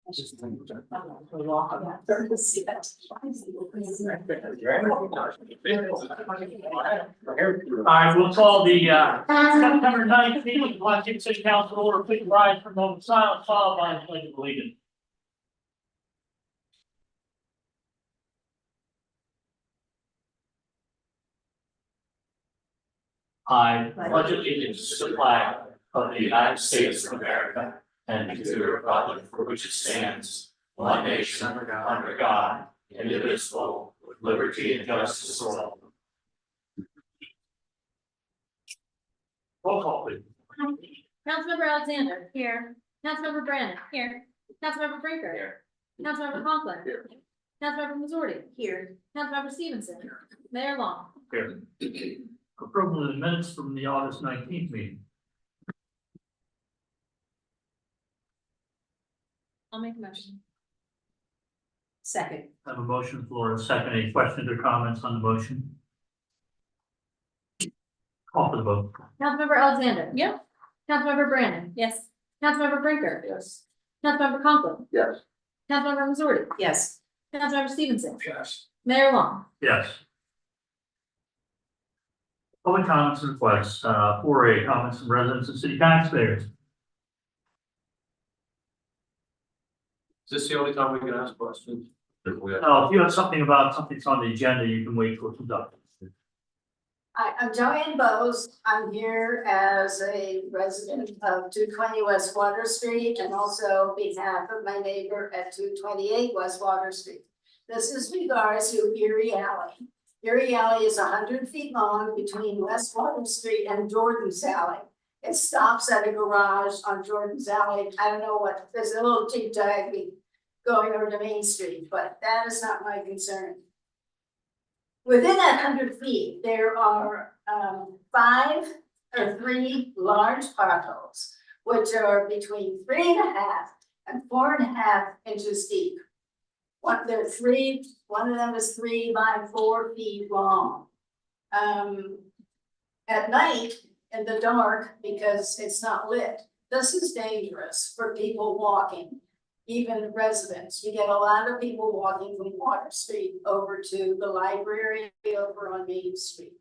Alright, we'll call the September 9th meeting of Washington City Council order. Please rise for a moment of silence, followed by the pledge of allegiance. I pledge allegiance to the flag of the United States of America and to the republic for which it stands, one nation under God, indivisible, with liberty and justice for all. Roll call, please. Councilmember Alexander. Here. Councilmember Brandon. Here. Councilmember Brinker. Here. Councilmember Conklin. Here. Councilmember Missouri. Here. Councilmember Stevenson. Mayor Long. Here. Approval of the minutes from the August 19th meeting. I'll make a motion. Second. I have a motion for a second. Any questions or comments on the motion? Call for the vote. Councilmember Alexander. Yep. Councilmember Brandon. Yes. Councilmember Brinker. Yes. Councilmember Conklin. Yes. Councilmember Missouri. Yes. Councilmember Stevenson. Yes. Mayor Long. Yes. Public comments and requests, 4A, comments from residents and city taxpayers. Is this the only time we can ask questions? If you have something about something's on the agenda, you can wait till it's done. Hi, I'm Joanne Bose. I'm here as a resident of 220 West Water Street and also behalf of my neighbor at 228 West Water Street. This is regards to Erie Alley. Erie Alley is 100 feet long between West Water Street and Jordan's Alley. It stops at a garage on Jordan's Alley. I don't know what, there's a little jig-jag going over to Main Street, but that is not my concern. Within that 100 feet, there are 3 large potholes, which are between 3.5 and 4.5 inches deep. One of them is 3 by 4 feet long. At night, in the dark, because it's not lit, this is dangerous for people walking. Even residents, you get a lot of people walking from Water Street over to the library over on Main Street.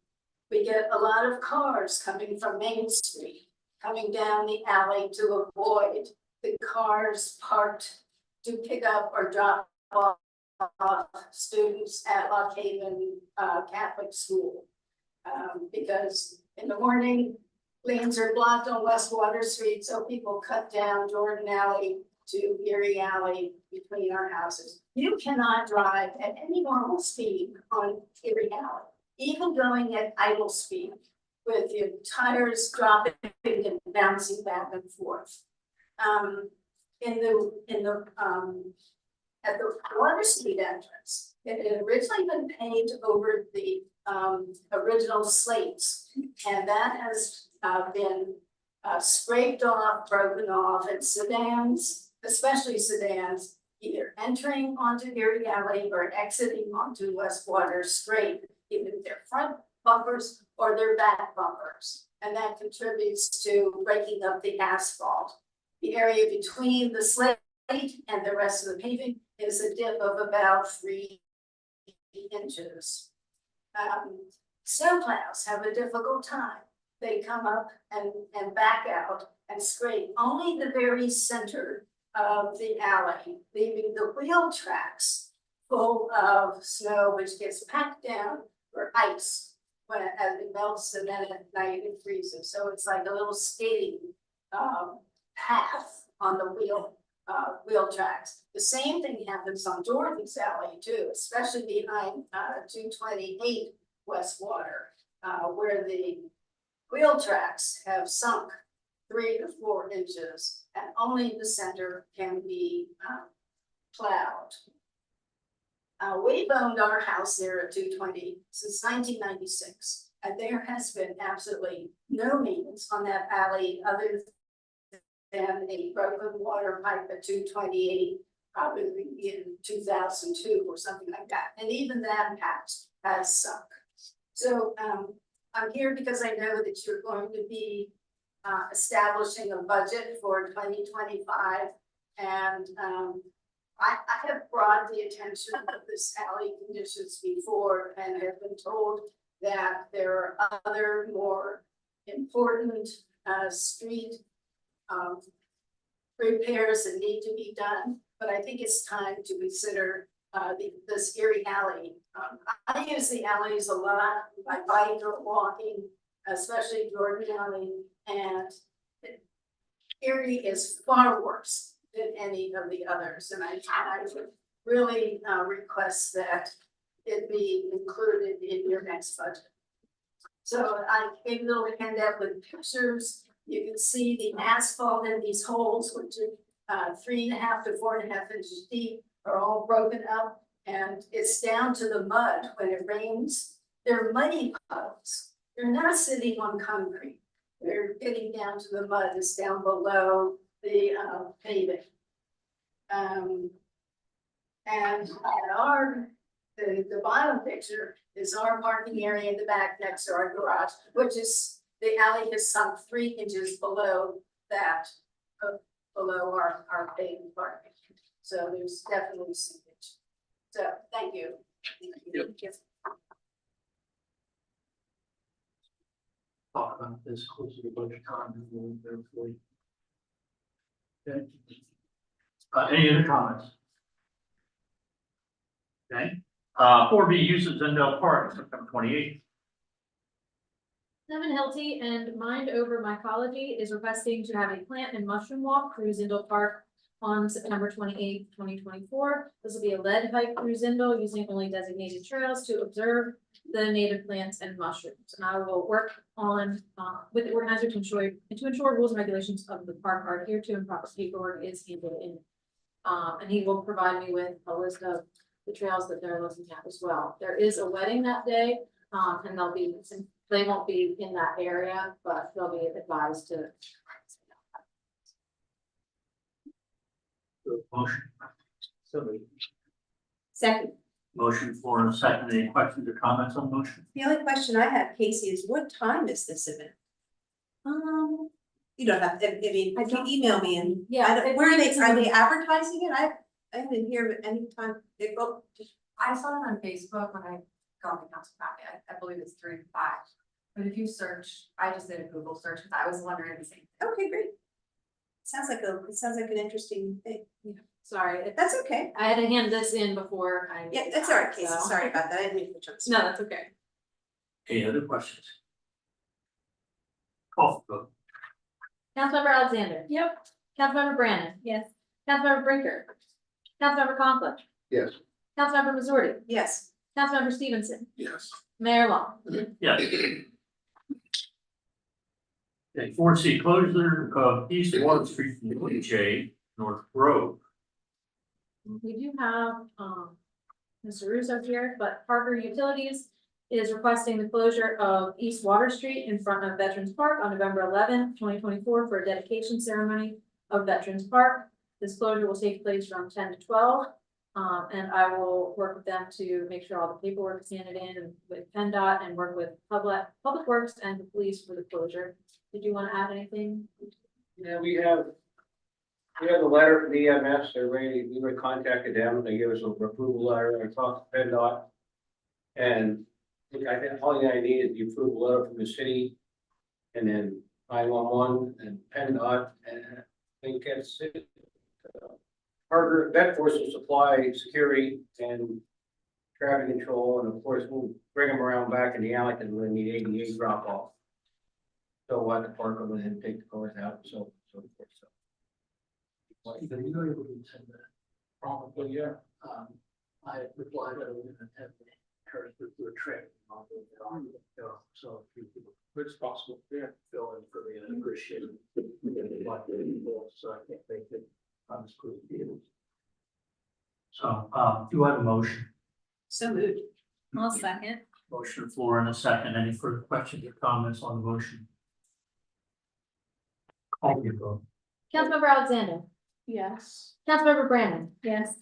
We get a lot of cars coming from Main Street, coming down the alley to avoid the cars parked to pick up or drop off students at Lock Haven Catholic School. Because in the morning, lanes are blocked on West Water Street, so people cut down Jordan Alley to Erie Alley between our houses. You cannot drive at any normal speed on Erie Alley, even going at idle speed with your tires dropping and bouncing back and forth. At the Water Street entrance, it had originally been paved over the original slates, and that has been scraped off, broken off, and sedans, especially sedans, either entering onto Erie Alley or exiting onto West Water Street, either their front bumpers or their back bumpers. And that contributes to breaking up the asphalt. The area between the slate and the rest of the paving is a dip of about 3 inches. Snowplows have a difficult time. They come up and back out and scrape only the very center of the alley, leaving the wheel tracks full of snow, which gets packed down for ice as it melts, and then at night it freezes. So it's like a little skating path on the wheel tracks. The same thing happens on Jordan's Alley too, especially behind 228 West Water, where the wheel tracks have sunk 3 to 4 inches, and only the center can be plowed. We've owned our house there at 220 since 1996, and there has been absolutely no maintenance on that alley other than a broken water pipe at 228, probably in 2002 or something like that. And even that patch has sunk. So I'm here because I know that you're going to be establishing a budget for 2025. And, I have brought the attention of this alley conditions before and have been told that there are other more important, street, repairs that need to be done, but I think it's time to consider this Erie Alley. I use the alleys a lot, by bike or walking, especially Jordan Alley, and Erie is far worse than any of the others, and I would really request that it be included in your next budget. So I gave a little handout with pictures. You can see the asphalt in these holes, which are 3.5 to 4.5 inches deep, are all broken up. And it's down to the mud when it rains. They're muddy puddles. They're not sitting on concrete. They're getting down to the mud. It's down below the paving. And the bottom picture is our parking area in the back next to our garage, which is, the alley has sunk 3 inches below that, below our paving parking. So there's definitely seepage. So, thank you. Talk about this closer to budget time and we'll there for you. Okay. Any other comments? Okay, 4B use of Zendel Park, September 28th. Devin Hilty and Mind Over Mycology is requesting to have a plant and mushroom walk through Zindel Park on September 28th, 2024. This will be a lead hike through Zindel using only designated trails to observe the native plants and mushrooms. And I will work on with the organizer to ensure rules and regulations of the park are adhered to and proper paperwork is handled in. And he will provide me with a list of the trails that they're looking at as well. There is a wedding that day, and there'll be some. They won't be in that area, but they'll be advised to. Motion. Second. Motion for a second. Any questions or comments on the motion? The only question I have, Casey, is what time is this event? You don't have, I mean, I if you don't- email me and, Yeah, I don't, it where are might they, be are they advertising it? I didn't hear it any time, they go, I saw it on Facebook when I got the council packet, I believe it's 3 to 5. But if you search, I just did a Google search, because I was wondering the same thing. okay, great. It sounds like an interesting thing. Sorry, That's okay. I had to hand this in before I. Yeah, that's all right, Casey, So- sorry about that, I didn't mean to put you on the No, spot. that's okay. Any other questions? Call for vote. Councilmember Alexander. Yep. Councilmember Brandon. Yes. Councilmember Brinker. Councilmember Conklin. Yes. Councilmember Missouri. Yes, Councilmember Stevenson. Yes. Mayor Long. Yes. Okay, 4C, closure of East Water Street from Lee J, North Grove. We do have, Mr. Russo here, but Parker Utilities is requesting the closure of East Water Street in front of Veterans Park on November 11th, 2024 for a dedication ceremony of Veterans Park. This closure will take place from 10 to 12. And I will work with them to make sure all the paperwork is handed in with PennDOT and work with Public Works and the police for the closure. Did you want to add anything? Yeah, we have a letter from the EMS, they're ready, we were contacted them, they gave us an approval letter, I talked to PennDOT. And I think all I need is the approval letter from the city. And then 911 and PennDOT, and I think that's it. Parker, Vet Force will supply security and traffic control, and of course, we'll bring them around back in the alley, because we're gonna need ADA drop off. So we'll have to park them and then take the cars out, so forth, so. Are you able to send that? Probably, yeah. I replied that I was gonna have her do a trip. So if it's possible, yeah, fill in for me, I appreciate it. So I can't make it on the school field. So, do I have a motion? so moved. I'll second. Motion floor and a second. Any further questions or comments on the motion? Call your vote. Councilmember Alexander. Yes. Councilmember Brandon. Yes.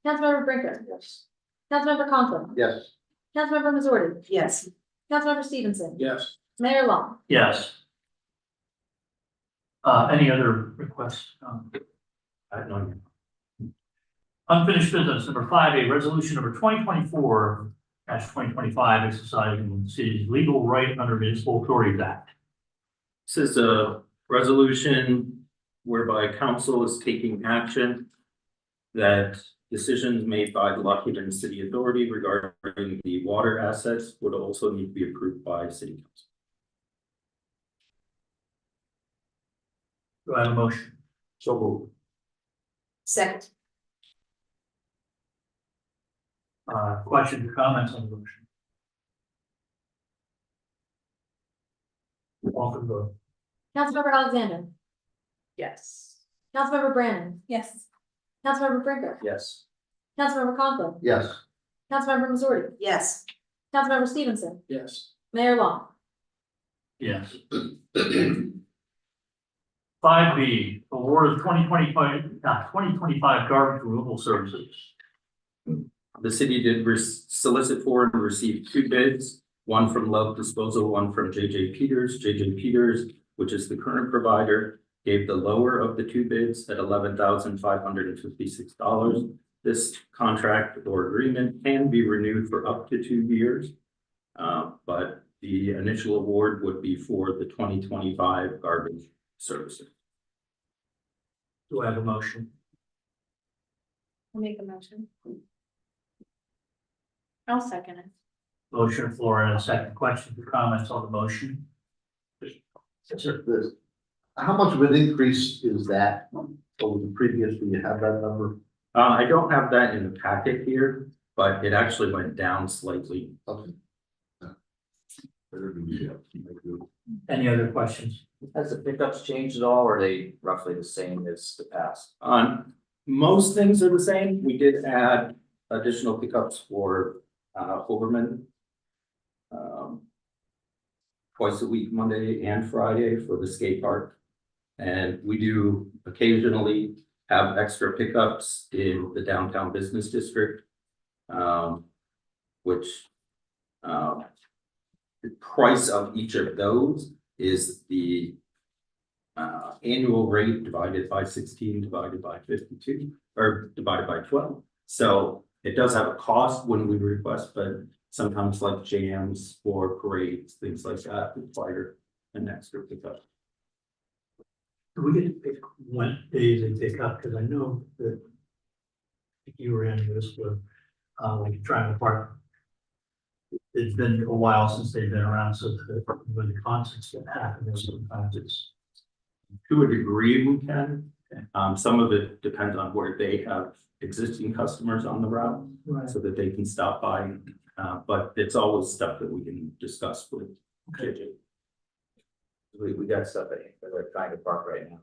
Councilmember Brinker. Yes. Councilmember Conklin. Yes. Councilmember Missouri. Yes. Councilmember Stevenson. Yes. Mayor Long. Yes. Any other requests? I know you. Unfinished business, number 5A, resolution number 2024-2025, exercising the city's legal right under Municipal Authorities Act. This is a resolution whereby council is taking action that decisions made by the Lockheed City Authority regarding the water assets would also need to be approved by city council. Do I have a motion? So moved. Second. Questions or comments on the motion? Welcome vote. Councilmember Alexander. Yes. Councilmember Brandon. Yes. Councilmember Brinker. Yes. Councilmember Conklin. Yes. Councilmember Missouri. Yes. Councilmember Stevenson. Yes. Mayor Long. Yes. 5B, award of 2025 garbage removal services. The city did solicit for and receive 2 bids, one from Love Disposal, one from JJ Peters. JJ Peters, which is the current provider, gave the lower of the 2 bids at $11,556. This contract or agreement can be renewed for up to 2 years. But the initial award would be for the 2025 garbage services. Do I have a motion? I'll make a motion. I'll second it. Motion on the floor and a second. Questions or comments on the motion? How much of an increase is that over the previous, do you have that number? I don't have that in the packet here, but it actually went down slightly. Okay. Any other questions? Has the pickups changed at all, or are they roughly the same as the past? Most things are the same. We did add additional pickups for Overman. Twice a week, Monday and Friday for the skate park. And we do occasionally have extra pickups in the downtown business district. Which the price of each of those is the annual rate divided by 16 divided by 52 or divided by 12. So it does have a cost when we request, but sometimes like jams or parades, things like that require an extra pickup. Do we get to pick what days they pick up? Because I know that you were in this with like Triangle Park. It's been a while since they've been around, so when the concerts that happen, sometimes it's. To a degree, we can. Some of it depends on where they have existing customers on the route, Right. so that they can stop by. But it's always stuff that we can discuss with JJ. We got stuff at they're trying to park right now.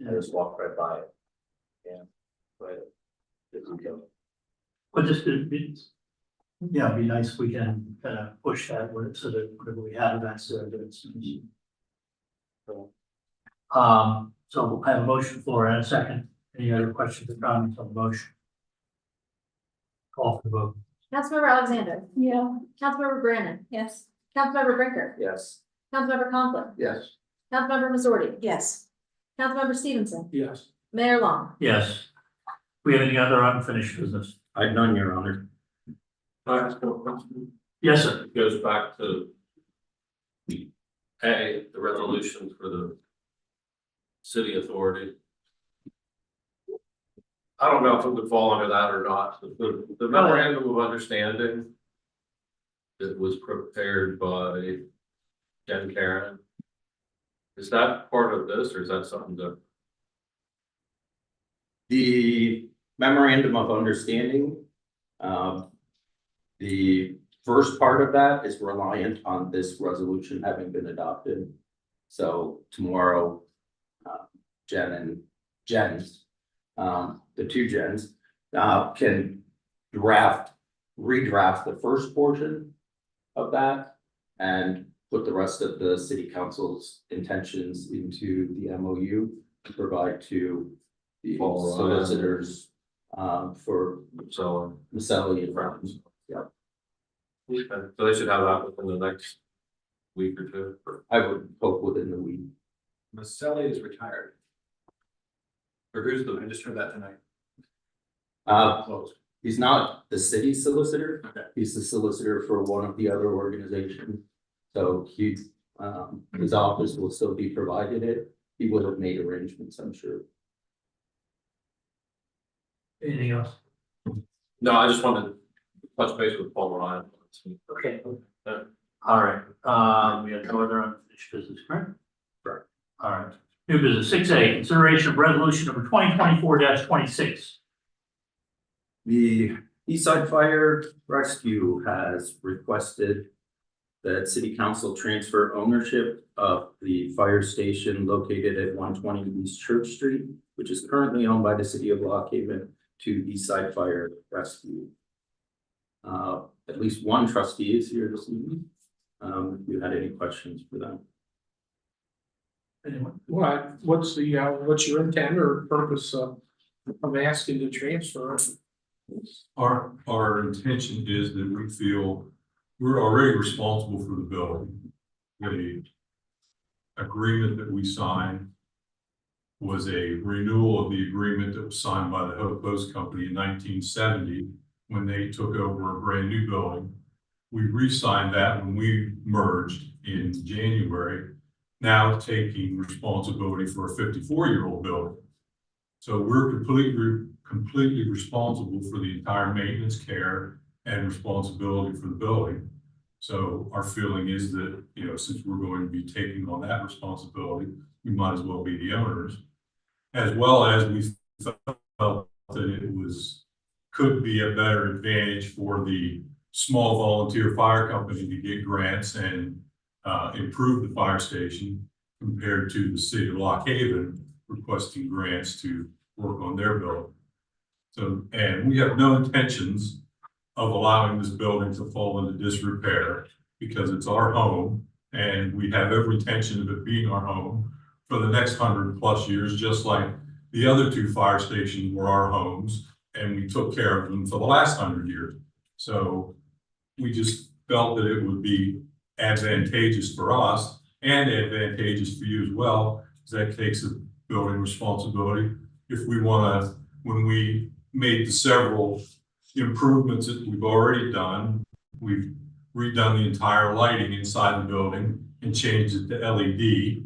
I just walked right by it. Yeah. But. But just it'd be nice if we can kind of push that word so that whenever we have events there, that it's. So I have a motion floor and a second. Any other questions or comments on the motion? Call for the vote. Councilmember Alexander. Yeah. Councilmember Brandon. Yes. Councilmember Brinker. Yes. Councilmember Conklin. Yes. Councilmember Missouri. Yes. Councilmember Stevenson. Yes. Mayor Long. Yes. We have any other unfinished business? I've none, Your Honor. Can I ask one question? Yes, sir. It goes back to the resolution for the city authority. I don't know if it would fall under that or not. The memorandum of understanding that was prepared by Jen Karen. Is that part of this or is that something that? The memorandum of understanding, the first part of that is reliant on this resolution having been adopted. So tomorrow, Jen, the 2 Jens, can redraft the first portion of that and put the rest of the city council's intentions into the MOU to provide to the solicitors for Maselli and Friends. Yeah. So they should have that within the next week or 2. I would hope within the week. Maselli is retired. Or who's the, I just heard that tonight. He's not the city solicitor. Okay. He's the solicitor for one of the other organizations. So his office will still be provided it. He would have made arrangements, I'm sure. Anything else? No, I just wanted to touch base with Paul Ryan. Okay. All right, we have no other unfinished business, correct? Correct. All right, new business, 6A, consideration of resolution number 2024-26. The Eastside Fire Rescue has requested that city council transfer ownership of the fire station located at 120 East Church Street, which is currently owned by the city of Lock Haven, to Eastside Fire Rescue. At least one trustee is here this evening. If you had any questions for them. Anyone? What's your intent or purpose of asking to transfer? Our intention is that we feel we're already responsible for the building. The agreement that we signed was a renewal of the agreement that was signed by the Hope Post Company in 1970 when they took over a brand new building. We re-signed that when we merged in January, now taking responsibility for a 54-year-old building. So we're completely responsible for the entire maintenance, care, and responsibility for the building. So our feeling is that, you know, since we're going to be taking on that responsibility, we might as well be the owners. As well as we felt that it could be a better advantage for the small volunteer fire company to get grants and improve the fire station compared to the city of Lock Haven requesting grants to work on their building. So, and we have no intentions of allowing this building to fall into disrepair because it's our home and we have every intention of it being our home for the next 100+ years, just like the other two fire stations were our homes and we took care of them for the last 100 years. So we just felt that it would be advantageous for us and advantageous for you as well, because that takes a building responsibility. If we want to, when we made the several improvements that we've already done, we've redone the entire lighting inside the building and changed it to LED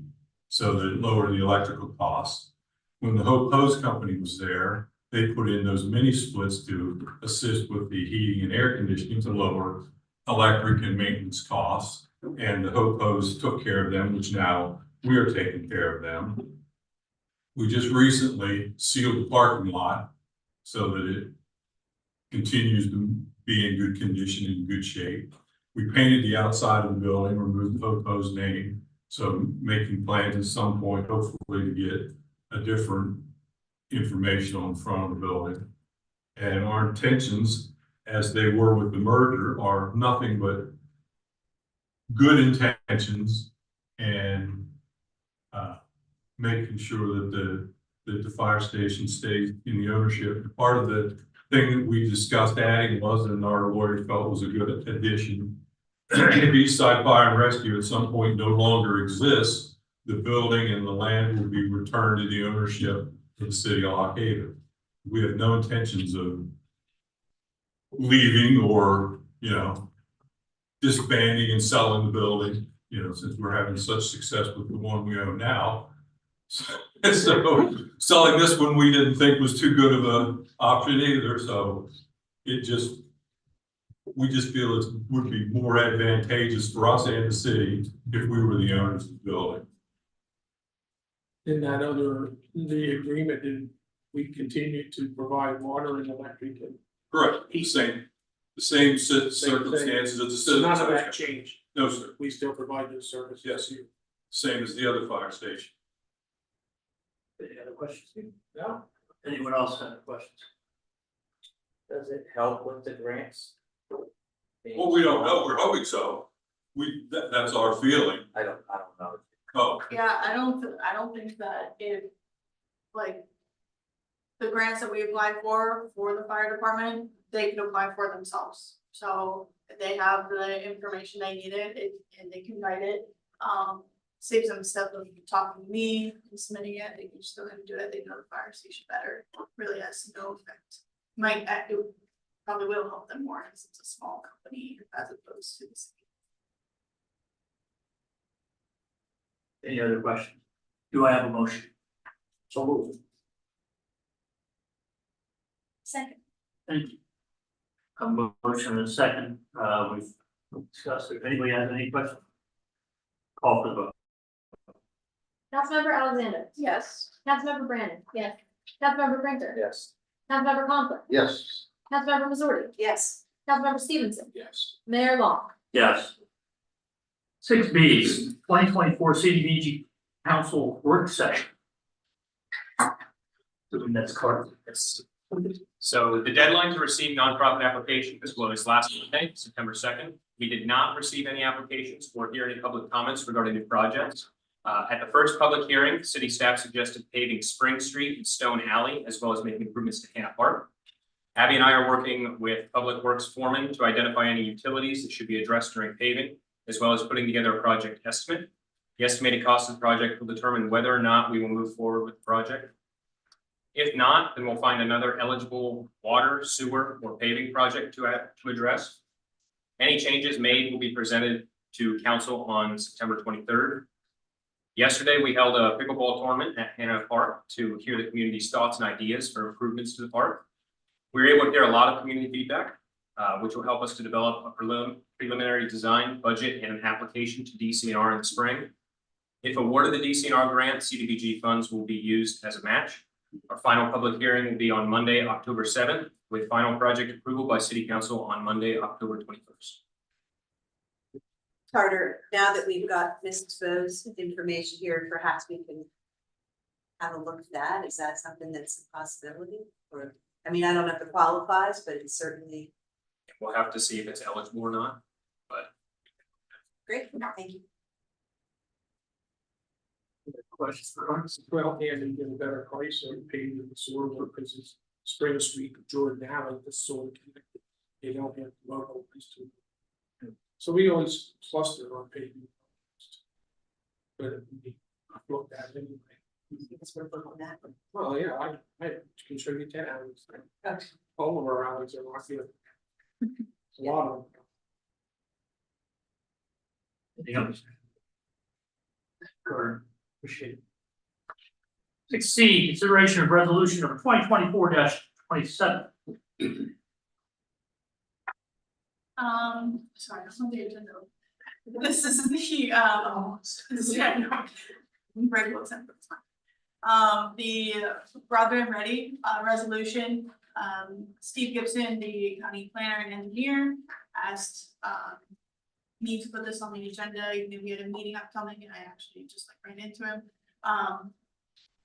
so that it lowered the electrical costs. When the Hope Hose Company was there, they put in those mini splits to assist with the heating and air conditioning to lower electric and maintenance costs. And the Hope Hose took care of them, which now we are taking care of them. We just recently sealed the parking lot so that it continues to be in good condition, in good shape. We painted the outside of the building, removed the Hope Hose name. So making plans at some point, hopefully, to get a different information on the front of the building. And our intentions, as they were with the merger, are nothing but good intentions and making sure that the fire station stays in the ownership. Part of the thing that we discussed adding was, and our lawyer felt was a good addition, if Eastside Fire and Rescue at some point no longer exists, the building and the land will be returned to the ownership of the city of Lock Haven. We have no intentions of leaving or, you know, disbanding and selling the building, you know, since we're having such success with the one we own now. So selling this one we didn't think was too good of an option either. So we just feel it would be more advantageous for us and the city if we were the owners of the building. In that the agreement, did we continue to provide water and electric? Correct. The same circumstances of the So none of citizens. that changed. No, sir. We still provide those services. Yes. Same as the other fire station. Any other questions? No. Anyone else have questions? Does it help with the grants? Well, we don't know. We're hoping so. That's our feeling. I don't know. Oh, Yeah, I don't think that if, like, the grants that we applied for the fire department, they can apply for themselves. So if they have the information they needed, and they can write it, saves them instead of talking to me and submitting it, they can just go ahead and do it, they know the fire station better, really has no effect. it probably will help them more because it's a small company as opposed to the city. Any other questions? Do I have a motion? So moved. Second. Thank you. A motion and a second, we've discussed, if anybody has any questions? Call for the vote. Councilmember Alexander. Yes. Councilmember Brandon. Yes. Councilmember Printer. Yes. Councilmember Conklin. Yes. Councilmember Missouri. Yes. Councilmember Stevenson. Yes. Mayor Long. Yes. 6B, 2024 CDBG Council Work Session. That's correct. Yes. So the deadline to receive nonprofit applications was last Monday, September 2nd. We did not receive any applications or hear any public comments regarding new projects. At the first public hearing, city staff suggested paving Spring Street and Stone Alley, as well as making improvements to Hannah Park. Abby and I are working with Public Works foreman to identify any utilities that should be addressed during paving, as well as putting together a project estimate. The estimated cost of the project will determine whether or not we will move forward with the project. If not, then we'll find another eligible water, sewer, or paving project to address. Any changes made will be presented to council on September 23rd. Yesterday, we held a pickleball tournament at Hannah Park to hear the community's thoughts and ideas for improvements to the park. We were able to hear a lot of community feedback, which will help us to develop a preliminary design, budget, and an application to DCNR in the spring. If awarded the DCNR grant, CDBG funds will be used as a match. Our final public hearing will be on Monday, October 7th, with final project approval by City Council on Monday, October 21st. Carter, now that we've got Mrs. Bo's information here, perhaps we can have a look at that. Is that something that's a possibility? Or, I mean, I don't know if it qualifies, but it's certainly We'll have to see if it's eligible or not. great. Thank you. Questions for us? Well, and you get a better price on paving the sewer work because it's Spring Street, Jordan Alley, the sewer connected. They don't have local place to. So we always cluster on paving. But we looked at it anyway. Let's work on that. Well, yeah, I contribute 10 hours. Okay. All of our alleys are rock good. A lot of them. Anything else? Carter, appreciate it. 6C, consideration of resolution number 2024-27. Sorry, that's on the agenda. This is the, regular template. The broadband ready, resolution, Steve Gibson, the county planner and engineer, asked, me to put this on the agenda, even though we had a meeting upcoming, and I actually just like ran into him.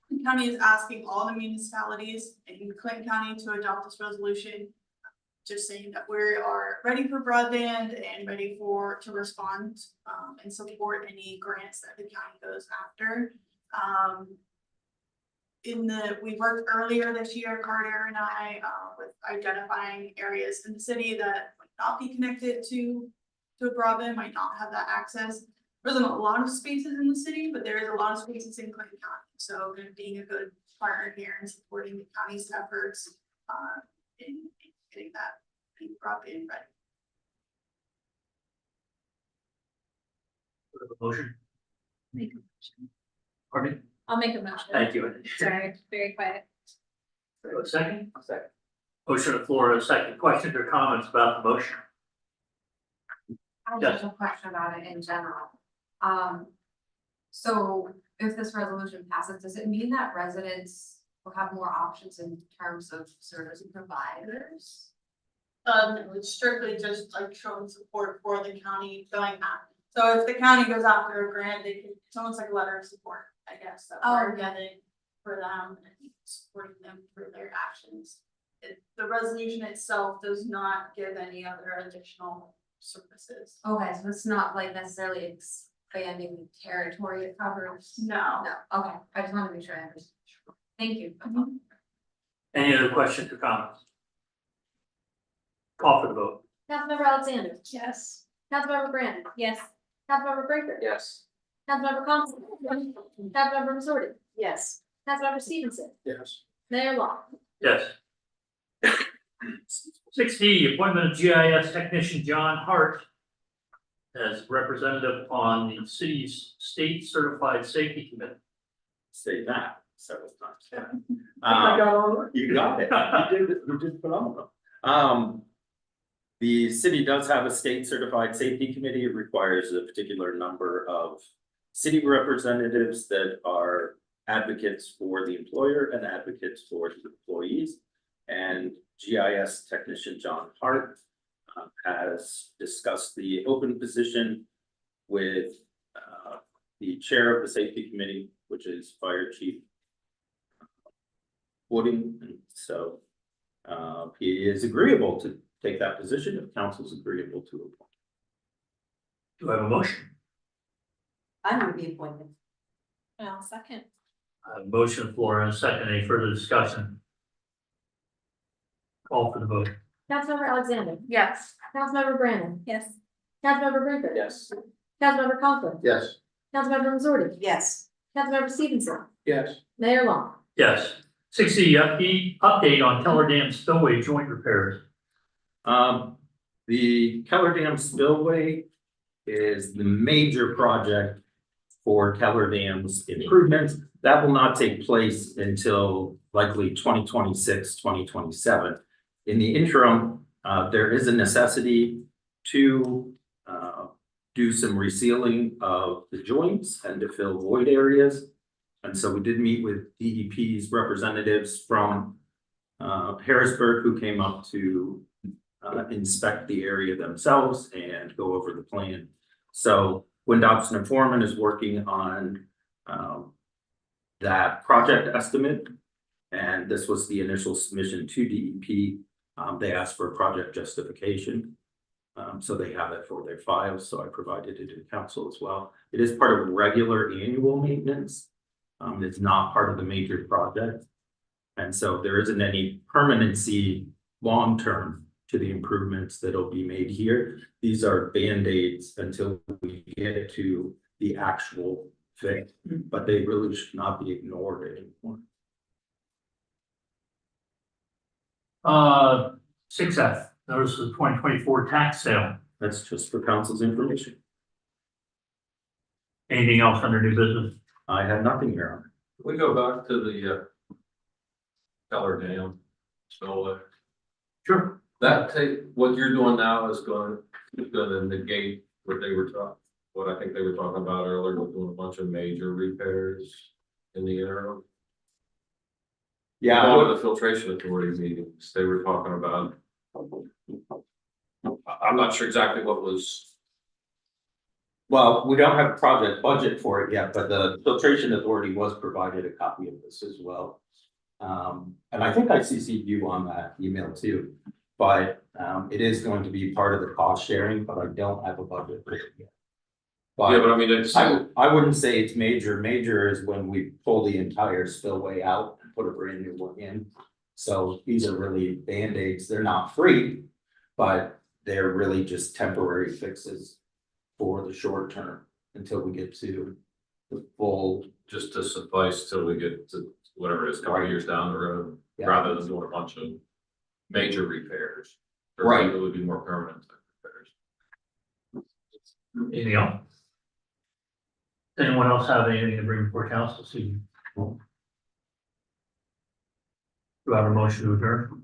The county is asking all the municipalities in Clinton County to adopt this resolution. Just saying that we are ready for broadband and ready to respond and support any grants that the county goes after. We worked earlier this year, Carter and I, with identifying areas in the city that might not be connected to broadband, might not have that access. There isn't a lot of spaces in the city, but there is a lot of spaces in Clinton County. So being a good partner here and supporting the county's efforts in getting that broadband ready. Motion. Pardon me? I'll make a motion. Thank you. Sorry, very quiet. A second? Second. Motion on the floor, a second. Questions or comments about the motion? I Yes. have a question about it in general. So if this resolution passes, does it mean that residents will have more options in terms of service providers? It's strictly just like showing support for the county going out. So if the county goes after a grant, they can, it's almost like a letter of support, I guess, that we're getting for them and supporting them for their actions. The resolution itself does not give any other additional services. Okay, so it's not like necessarily expanding the territory it covers? No. No, okay, I just want to make sure I understand. Thank you. Any other questions or comments? Call for the vote. Councilmember Alexander. Yes. Councilmember Brandon. Yes. Councilmember Printer. Yes. Councilmember Conklin. Councilmember Missouri. Yes. Councilmember Stevenson. Yes. Mayor Long. Yes. 6D, appointment of GIS technician John Hart as representative on the city's state certified safety committee. Say that several times. I got all of it. You got it. You did phenomenal. The city does have a state certified safety committee. It requires a particular number of city representatives that are advocates for the employer and advocates for the employees. And GIS technician John Hart has discussed the open position with the chair of the safety committee, which is Fire Chief Wooding. And so he is agreeable to take that position if council's agreeable to appoint. Do I have a motion? I move the appointment. I'll second. I have a motion on the floor and a second. Any further discussion? Call for the vote. Councilmember Alexander. Yes. Councilmember Brandon. Yes. Councilmember Brinker. Yes. Councilmember Conklin. Yes. Councilmember Missouri. Yes. Councilmember Stevenson. Yes. Mayor Long. Yes. 6E, update on Keller Dam spillway joint repairs. The Keller Dam spillway is the major project for Keller Dam's improvements. That will not take place until likely 2026, 2027. In the interim, there is a necessity to do some resealing of the joints and to fill void areas. And so we did meet with DEP's representatives from Harrisburg, who came up to inspect the area themselves and go over the plan. So Wynn Dobson and Foreman is working on that project estimate. And this was the initial submission to DEP. They asked for a project justification. So they have it for their files. So I provided it to council as well. It is part of regular annual maintenance. It's not part of the major project. And so there isn't any permanency long-term to the improvements that'll be made here. These are Band-Aids until we get to the actual fix, but they really should not be ignored anymore. 6F, notice of the 2024 tax sale. That's just for council's information. Anything else under new business? I have nothing here on it. We go back to the Keller Dam spillway. Sure. That what you're doing now is gonna negate what they were what I think they were talking about earlier, with doing a bunch of major repairs in the interim. Yeah, One of the filtration authority meetings, they were talking about. I'm not sure exactly what was. well, we don't have a project budget for it yet, but the filtration authority was provided a copy of this as well. And I think I CC'd you on that email too, but it is going to be part of the cost sharing, but I don't have a budget for it yet. Yeah, but I mean, it's. I wouldn't say it's major. Major is when we pull the entire spillway out and put a brand new one in. So these are really Band-Aids. They're not free, but they're really just temporary fixes for the short term until we get to the full. Just to suffice till we get to whatever it is, a couple of years down the road, Yeah. rather than doing a bunch of major repairs. Or Right. It would be more permanent type repairs. Anything else? Anyone else have anything to bring before council this evening? Do I have a motion to adjourn?